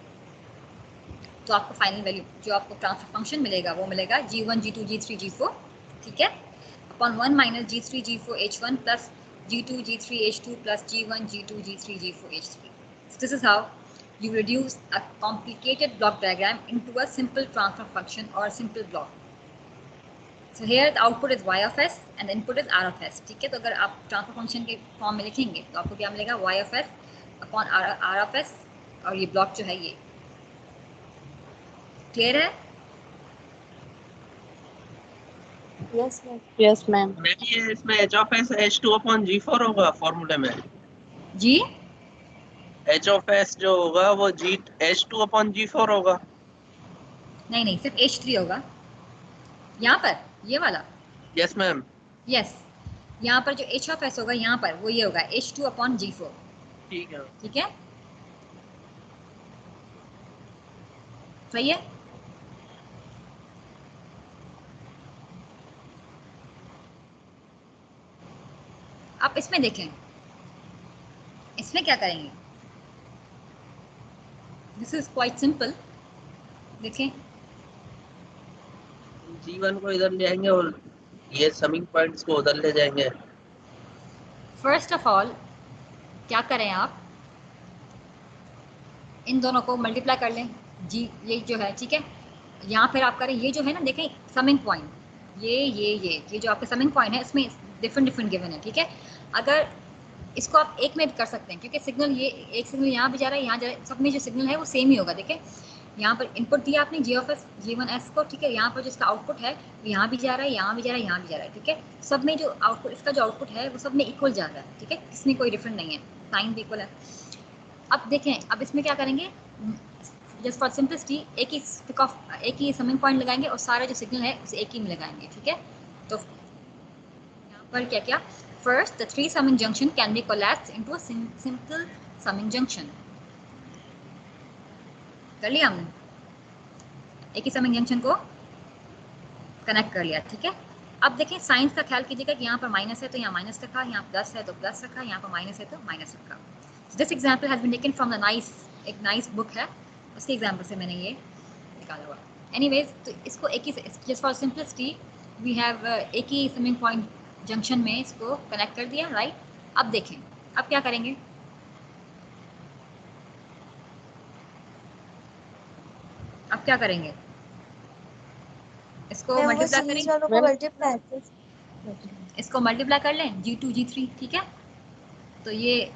A: तो आपको फाइनल वैल्यू जो आपको ट्रांसफर फंक्शन मिलेगा वो मिलेगा G1 G2 G3 G4, ठीक है, upon 1 minus G3 G4 H1 plus G2 G3 H2 plus G1 G2 G3 G4 H3. So this is how you reduce a complicated block diagram into a simple transfer function or a simple block. So here the output is y of s and the input is r of s, ठीक है। तो अगर आप transfer function के form में लिखेंगे तो आपको क्या मिलेगा, y of s upon r of s, और ये ब्लॉक जो है ये क्लियर है?
B: Yes ma'am.
D: मैम
C: ये इसमें h of s h2 upon g4 होगा फॉर्मूले में।
A: जी
C: एच ऑफ एस जो होगा वो H2/G4 होगा।
A: नहीं नहीं, सिर्फ H3 होगा यहाँ पर, ये वाला।
C: Yes ma'am.
A: यस, यहाँ पर जो H ऑफ S होगा यहाँ पर वो ये होगा H2/G4।
C: ठीक है।
A: ठीक है, सही है। आप इसमें देखें, इसमें क्या करेंगे, दिस इज क्वाइट सिंपल। देखें,
C: G1 को इधर ले आएंगे और ये समिंग पॉइंट्स को उधर ले जाएंगे।
A: फर्स्ट ऑफ ऑल क्या करें आप, इन दोनों को मल्टीप्लाई कर लें, जी ये जो है, ठीक है। यहाँ फिर आप करें, ये जो है ना, देखें समिंग पॉइंट, ये जो आपके समिंग पॉइंट है इसमें डिफरेंट डिफरेंट गिवन है, ठीक है। अगर इसको आप एक में भी कर सकते हैं, क्योंकि सिग्नल ये एक सिग्नल यहाँ भी जा रहा है, यहाँ जा रहा है, सब में जो सिग्नल है वो सेम ही होगा। देखें, यहाँ पर इनपुट दिया आपने G(s) G1s को, ठीक है। यहाँ पर जो इसका आउटपुट है यहाँ भी जा रहा है, यहाँ भी जा रहा है, यहाँ भी जा रहा है, ठीक है। सब में जो आउटपुट, इसका जो आउटपुट है वो सब में इक्वल जा रहा है, ठीक है। इसमें कोई डिफरेंट नहीं है, साइन भी इक्वल है। अब देखें, अब इसमें क्या करेंगे, जस्ट फॉर सिंपलिसिटी एक ही समिंग पॉइंट लगाएंगे और सारे जो सिग्नल है उसे एक ही में लगाएंगे, ठीक है। तो यहाँ पर क्या क्या, first the 3 summing junction can be collapsed into a simple summing junction. कर लिया हमने, एक ही समिंग जंक्शन को कनेक्ट कर लिया, ठीक है। अब देखें, साइंस का ख्याल कीजिएगा कि यहाँ पर माइनस है तो यहाँ माइनस रखा, यहाँ प्लस है तो प्लस रखा, यहाँ पर माइनस है तो माइनस रखा। This example has been taken from the एक नाइस बुक है, उसके एग्जाम्पल से मैंने ये निकाला हुआ। एनीवेज, तो इसको एक ही, just for simplicity we have एक ही समिंग पॉइंट जंक्शन में इसको कनेक्ट कर दिया, राइट। अब देखें, अब क्या करेंगे, अब क्या करेंगे, इसको
B: मैम वो
A: मल्टीप्लाई
B: सीरीज
A: करें,
B: वालों को
D: मैम
B: मल्टीप्लाई
A: इसको मल्टीप्लाई कर लें, G2 G3, ठीक है। तो ये,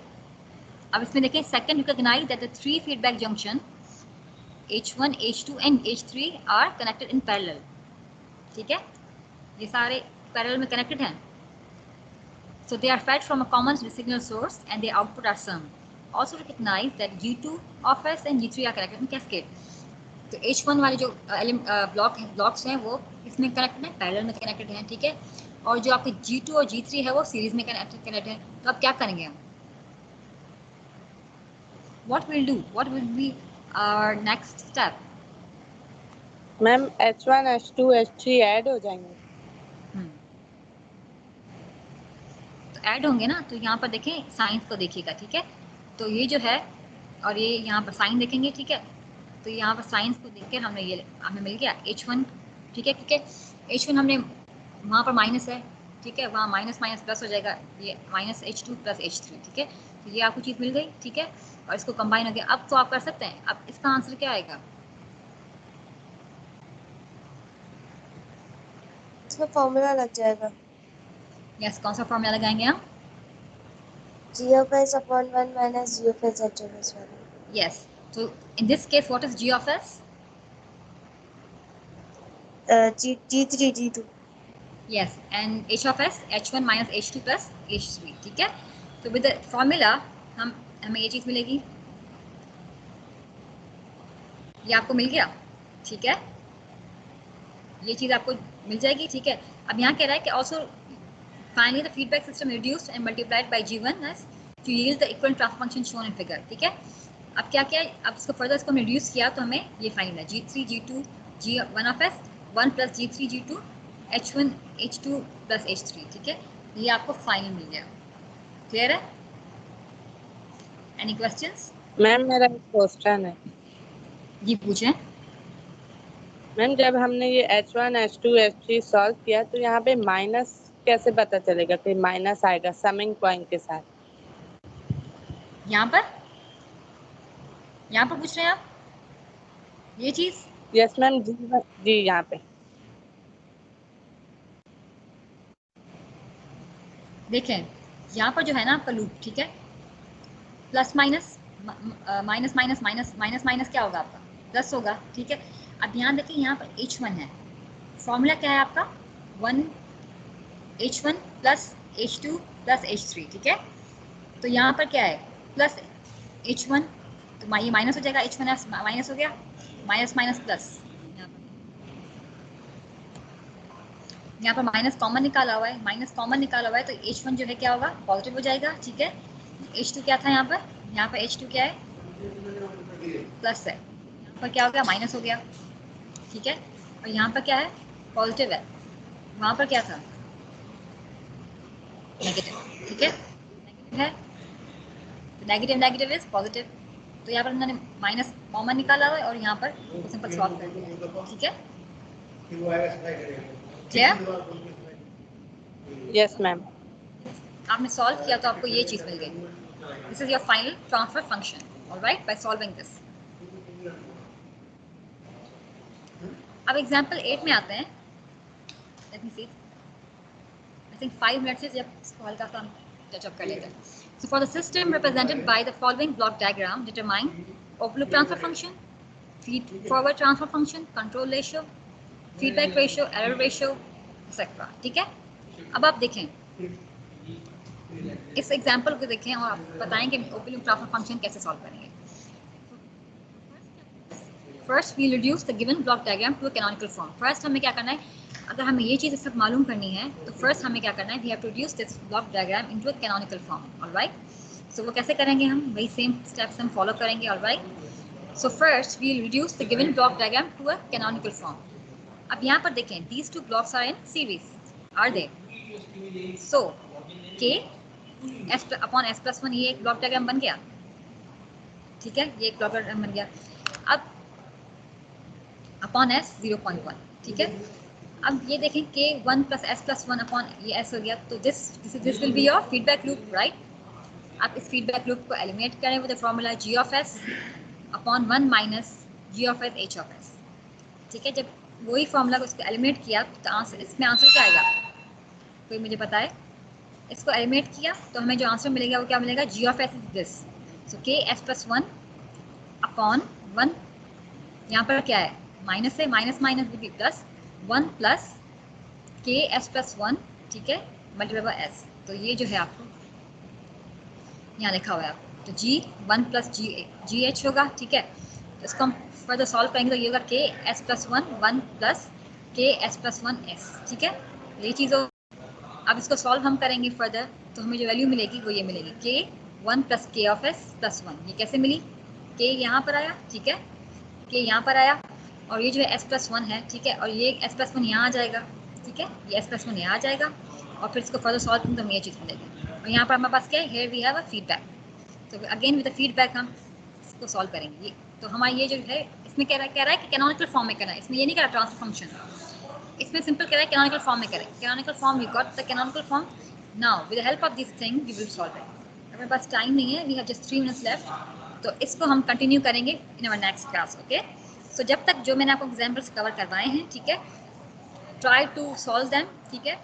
A: अब इसमें देखें, second recognize that the 3 feedback junction H1 H2 and H3 are connected in parallel, ठीक है। ये सारे पैरेलल में कनेक्टेड हैं, so they are fed from a common signal source and their output are sum. Also recognize that G2 of S and G3 are connected in cascade. तो H1 वाले जो blocks हैं वो इसमें कनेक्टेड हैं, parallel में connected हैं, ठीक है। और जो आपके G2 और G3 है वो सीरीज में कनेक्टेड है। तो अब क्या करेंगे हम, what will be our next step?
D: Ma'am H1 H2 H3 add हो जाएंगे।
A: तो ऐड होंगे ना, तो यहाँ पर देखें, साइंस को देखिएगा, ठीक है। तो ये जो है, और ये यहाँ पर साइन देखेंगे, ठीक है। तो यहाँ पर साइंस को देखकर हमें मिल गया H1, ठीक है, क्योंकि H1 हमने वहाँ पर माइनस है, ठीक है, वहाँ माइनस माइनस प्लस हो जाएगा, ये माइनस H2 प्लस H3, ठीक है। तो ये आपको चीज़ मिल गई, ठीक है, और इसको कंबाइन हो गया। अब तो आप कर सकते हैं, अब इसका आंसर क्या आएगा,
B: इसमें फॉर्मूला लग जाएगा,
A: यस, कौन सा फॉर्मूला लगाएंगे हम,
B: G(s)/1 minus G(s)H(s) वाला।
A: यस। तो इन this case what is G of S,
B: G3 G2।
A: yes, and H of S H1 minus H2 plus H3, ठीक है। तो विद द फॉर्मूला हमें ये चीज़ मिलेगी, ये आपको मिल गया, ठीक है, ये चीज़ आपको मिल जाएगी, ठीक है। अब यहाँ कह रहा है कि also finally the feedback system reduced and multiplied by G1 to yield the equal transfer function shown in figure, ठीक है। अब क्या किया, अब इसको फर्दर इसको रिड्यूस किया तो हमें ये फाइनल है G3 G2 G1 of S 1 plus G3 G2 H1 H2 plus H3, ठीक है। ये आपको फाइनल मिल गया, क्लियर है, एनी क्वेश्चंस?
D: मैम मेरा एक क्वेश्चन है।
A: जी पूछें।
D: मैम जब हमने ये H1 H2 H3 सॉल्व किया तो यहाँ पे माइनस कैसे पता चलेगा कि माइनस आएगा समिंग पॉइंट के साथ?
A: यहाँ पर पूछ रहे हैं आप ये चीज़?
D: यस मैम, जी यहाँ पे
A: देखें, यहाँ पर जो है ना आपका लूप, ठीक है, plus minus minus minus minus minus minus क्या होगा आपका, प्लस होगा, ठीक है। अब यहाँ देखिए, यहाँ पर H1 है, फॉर्मूला क्या है आपका, H1 plus H2 plus H3, ठीक है। तो यहाँ पर क्या है, प्लस H1, तो ये माइनस हो जाएगा, H1s माइनस हो गया, माइनस माइनस प्लस, यहाँ पर माइनस कॉमन निकाला हुआ है, माइनस कॉमन निकाला हुआ है, तो H1 जो है क्या होगा, पॉजिटिव हो जाएगा, ठीक है। H2 क्या था यहाँ पर H2 क्या है, प्लस है, यहाँ पर क्या हो गया, माइनस हो गया, ठीक है। और यहाँ पर क्या है, पॉजिटिव है, वहाँ पर क्या था, नेगेटिव, ठीक है, नेगेटिव है, नेगेटिव नेगेटिव इज पॉजिटिव, तो यहाँ पर उन्होंने माइनस कॉमन निकाला हुआ है और यहाँ पर सिंपल सॉल्व कर दिया, ठीक है, क्लियर।
D: Yes ma'am.
A: आपने सॉल्व किया तो आपको ये चीज़ मिल गई, this is your final transfer function, alright, by solving this. अब एग्जाम्पल 8 में आते हैं, let me see, I think 5 minutes से जब इसको हल्का सा टच अप कर लेते हैं। So for the system represented by the following block diagram, determine open loop transfer function, feed forward transfer function, control ratio, feedback ratio, error ratio, etc. ठीक है। अब आप देखें इस एग्जाम्पल को, देखें और आप बताएं कि ओपन लूप ट्रांसफर फंक्शन कैसे सॉल्व करेंगे। First we reduce the given block diagram to a canonical form. First हमें क्या करना है, अगर हमें ये चीज़ सब मालूम करनी है तो फर्स्ट हमें क्या करना है, we have to reduce this block diagram into a canonical form, alright. So वो कैसे करेंगे, हम वही सेम स्टेप्स हम फॉलो करेंगे, alright. So first we reduce the given block diagram to a canonical form. अब यहाँ पर देखें, these two blocks are in series, are they, so K S upon S plus one, ये एक block diagram बन गया, ठीक है, ये एक ब्लॉक डायग्राम बन गया। अब अपॉन एस 0.1, ठीक है। अब ये देखें के 1 plus s plus one upon ये एस हो गया, तो this will be your feedback loop, right. आप इस फीडबैक लूप को एलिमिनेट करें with the formula G of S upon 1 minus G of S H of S, ठीक है। जब वही फॉर्मूला को इसको एलिमिनेट किया तो आंसर, इसमें आंसर क्या आएगा, कोई मुझे बताए। इसको एलिमिनेट किया तो हमें जो आंसर मिलेगा वो क्या मिलेगा, जी of S is this, so K S plus one upon 1, यहाँ पर क्या है, माइनस है, minus minus will be plus, 1 plus के एस प्लस वन, ठीक है, मल्टीप्लाई बाय एस। तो ये जो है आपको यहाँ लिखा हुआ है आपको, तो जी 1 प्लस जी एच होगा, ठीक है। तो इसको हम फर्दर सॉल्व करेंगे तो ये होगा के एस प्लस वन, 1 प्लस के एस प्लस वन एस, ठीक है, ये चीज़ हो। अब इसको सॉल्व हम करेंगे फर्दर, तो हमें जो वैल्यू मिलेगी वो ये मिलेगी, के 1 प्लस के ऑफ एस प्लस वन। ये कैसे मिली, के यहाँ पर आया, ठीक है, के यहाँ पर आया, और ये जो है एस प्लस वन है, ठीक है, और ये एस प्लस वन यहाँ आ जाएगा, ठीक है, ये एस प्लस वन यहाँ आ जाएगा, और फिर इसको फर्दर सॉल्व करेंगे तो हमें ये चीज़ मिलेगी। और यहाँ पर हमारे पास क्या है, here we have a feedback, तो अगेन विद द फीडबैक हम इसको सॉल्व करेंगे। ये तो हमारा ये जो है, इसमें कह रहा है कि कैनोनिकल फॉर्म में करना है, इसमें ये नहीं कह रहा ट्रांसफर फंक्शन, इसमें सिंपल कह रहा है कैनोनिकल फॉर्म में करें। Canonical form, you got the canonical form, now with the help of this thing we will solve it. हमारे पास टाइम नहीं है, we have just 3 minutes left, तो इसको हम कंटिन्यू करेंगे in our next class, okay. So जब तक जो मैंने आपको एग्जाम्पल्स कवर करवाए हैं, ठीक है, ट्राई टू सॉल्व दैम, ठीक है,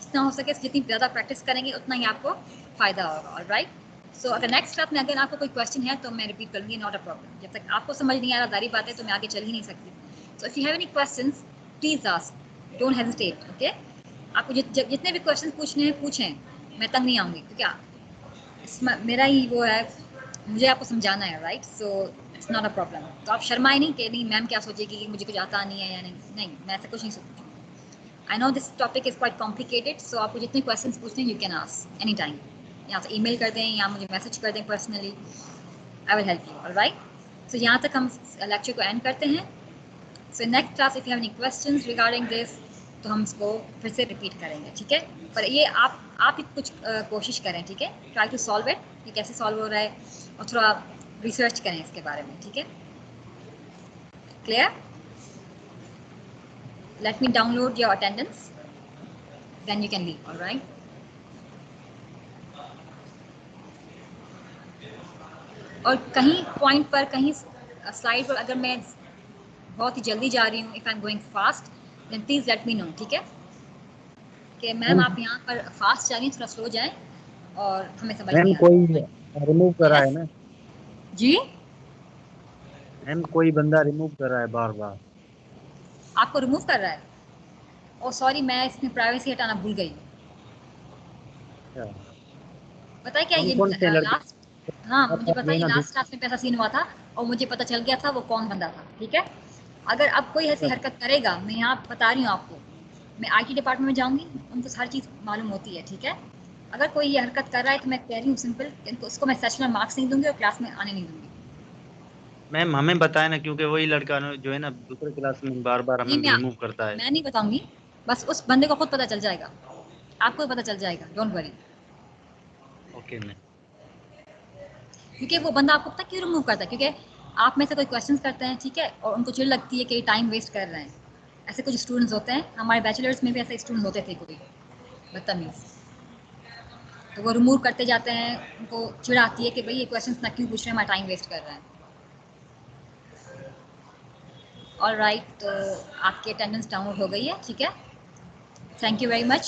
A: जितना हो सके जितनी ज़्यादा प्रैक्टिस करेंगे उतना ही आपको फ़ायदा होगा, ऑलराइट। सो अगर नेक्स्ट क्लास में अगर आपको कोई क्वेश्चन है तो मैं रिपीट करूँगी, नॉट अ प्रॉब्लम। जब तक आपको समझ नहीं आ रहा, दारी बात है, तो मैं आगे चल ही नहीं सकती। So if you have any questions please ask, don't hesitate, okay. आपको जितने भी क्वेश्चन पूछने हैं पूछें, मैं तंग नहीं आऊँगी, क्योंकि मेरा ही वो है, मुझे आपको समझाना है, right. So it's not a problem. तो आप शर्माए नहीं कि नहीं मैम क्या सोचेगी कि मुझे कुछ आता नहीं है या नहीं, मैं ऐसा कुछ नहीं सोचूँगी। I know this topic is quite complicated, so आपको जितने questions पूछने हैं you can ask anytime. या तो email कर दें या मुझे message कर दें personally. I will help you, alright? So यहाँ तक हम lecture को end करते हैं. So next class if you have any questions regarding this, तो हम इसको फिर से repeat करेंगे, ठीक है? पर ये आप ही कुछ कोशिश करें, ठीक है? Try to solve it. ये कैसे solve हो रहा है और थोड़ा research करें इसके बारे में, ठीक है? Clear? Let me download your attendance. Then you can leave, all right? और कहीं पॉइंट पर, कहीं स्लाइड पर अगर मैं बहुत ही जल्दी जा रही हूँ, if I am going fast, then please let me know, ठीक है, कि मैम आप यहाँ पर फास्ट जा रही हैं, थोड़ा स्लो जाएं और हमें समझ नहीं आ रहा।
E: कोई रिमूव कर रहा है ना
A: जी,
E: मैम, कोई बंदा रिमूव कर रहा है बार बार।
A: आपको रिमूव कर रहा है? ओ सॉरी, मैं इसमें प्राइवेसी हटाना भूल गई।
E: अच्छा,
A: पता है क्या,
E: कौन
A: ये
E: कौन से लड़के
A: लास्ट, हाँ
E: आप
A: मुझे पता है,
E: लेना
A: लास्ट क्लास में ऐसा सीन हुआ था और मुझे पता चल गया था वो कौन बंदा था, ठीक है। अगर अब कोई ऐसी हरकत करेगा, मैं यहाँ बता रही हूँ आपको, मैं आईटी डिपार्टमेंट में जाऊँगी, उनको सारी चीज़ मालूम होती है, ठीक है। अगर कोई ये हरकत कर रहा है तो मैं कह रही हूँ सिंपल, इनको उसको मैं सेशन में मार्क्स नहीं दूंगी और क्लास में आने नहीं दूंगी।
E: मैम हमें बताए ना, क्योंकि वही लड़का जो है ना दूसरे क्लास में बार बार
A: नहीं
E: हमें रिमूव करता है।
A: मैं नहीं बताऊंगी, बस उस बंदे को खुद पता चल जाएगा, आपको भी पता चल जाएगा, डोंट वरी।
E: Okay ma'am.
A: क्योंकि वो बंदा आपको पता क्यों रिमूव करता है, क्योंकि आप में से कोई क्वेश्चंस करते हैं, ठीक है, और उनको चिढ़ लगती है कि टाइम वेस्ट कर रहे हैं। ऐसे कुछ स्टूडेंट्स होते हैं, हमारे बैचलर्स में भी ऐसे स्टूडेंट होते थे कोई बदतमीज, तो वो रिमूव करते जाते हैं, उनको चिढ़ आती है कि भाई ये क्वेश्चंस ना क्यों पूछ रहे हैं, हमारा टाइम वेस्ट कर रहे हैं। ऑल राइट, तो आपकी अटेंडेंस डाउनलोड हो गई है, ठीक है, थैंक यू वेरी मच।